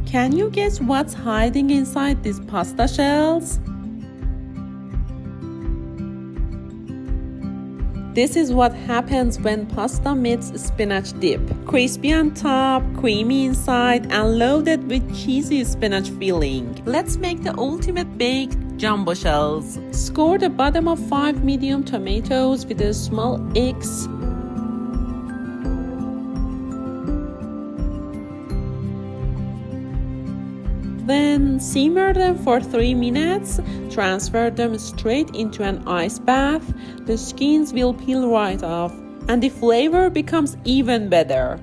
Can you guess what's hiding inside these pasta shells? This is what happens when pasta meets spinach dip. Crispy on top, creamy inside, and loaded with cheesy spinach filling. Let's make the ultimate baked jumbo shells. Score the bottom of 5 medium tomatoes with a small X. Then simmer them for 3 minutes. Transfer them straight into an ice bath. The skins will peel right off, and the flavor becomes even better.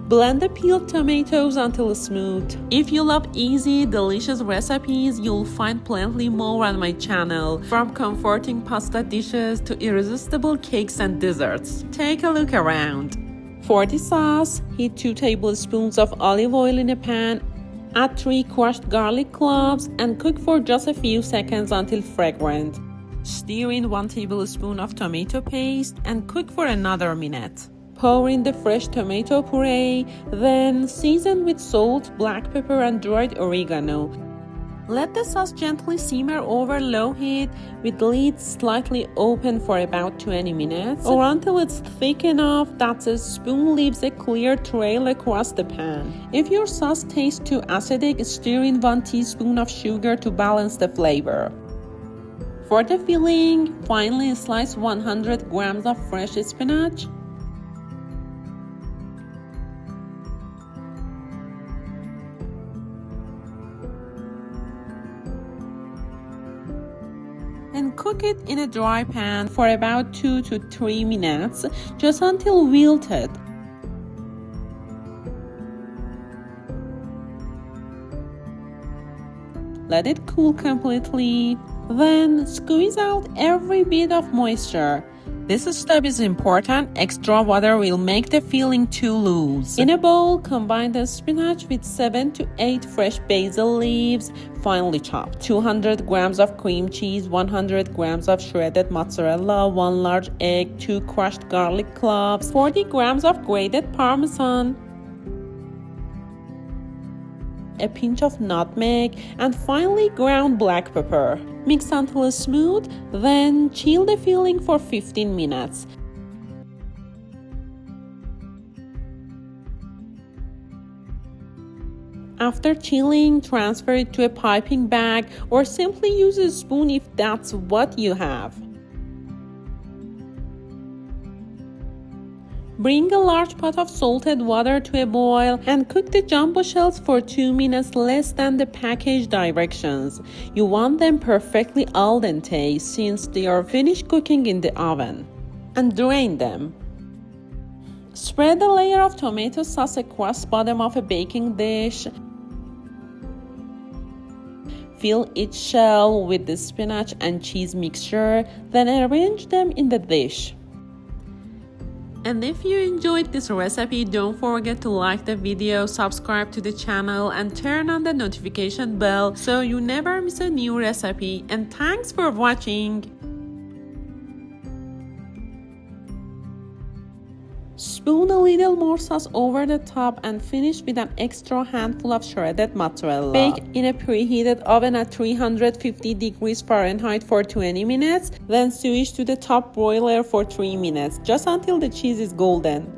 Blend the peeled tomatoes until smooth. If you love easy, delicious recipes, you'll find plenty more on my channel, from comforting pasta dishes to irresistible cakes and desserts. Take a look around. For the sauce, heat 2 tablespoons of olive oil in a pan, add 3 crushed garlic cloves, and cook for just a few seconds until fragrant. Stir in 1 tablespoon of tomato paste and cook for another minute. Pour in the fresh tomato puree, then season with salt, black pepper, and dried oregano. Let the sauce gently simmer over low heat with lid slightly open for about 20 minutes, or until it's thick enough that the spoon leaves a clear trail across the pan. If your sauce tastes too acidic, stir in 1 teaspoon of sugar to balance the flavor. For the filling, finely slice 100 grams of fresh spinach. And cook it in a dry pan for about 2 to 3 minutes, just until wilted. Let it cool completely, then squeeze out every bit of moisture. This step is important. Extra water will make the filling too loose. In a bowl, combine the spinach with 7 to 8 fresh basil leaves, finely chopped, 200 grams of cream cheese, 100 grams of shredded mozzarella, 1 large egg, 2 crushed garlic cloves, 40 grams of grated parmesan, a pinch of nutmeg, and finely ground black pepper. Mix until smooth, then chill the filling for 15 minutes. After chilling, transfer it to a piping bag or simply use a spoon if that's what you have. Bring a large pot of salted water to a boil and cook the jumbo shells for 2 minutes less than the package directions. You want them perfectly al dente since they are finished cooking in the oven. And drain them. Spread a layer of tomato sauce across the bottom of a baking dish. Fill each shell with the spinach and cheese mixture, then arrange them in the dish. And if you enjoyed this recipe, don't forget to like the video, subscribe to the channel, and turn on the notification bell so you never miss a new recipe. And thanks for watching! Spoon a little more sauce over the top and finish with an extra handful of shredded mozzarella. Bake in a preheated oven at 350 degrees Fahrenheit for 20 minutes, then switch to the top broiler for 3 minutes, just until the cheese is golden.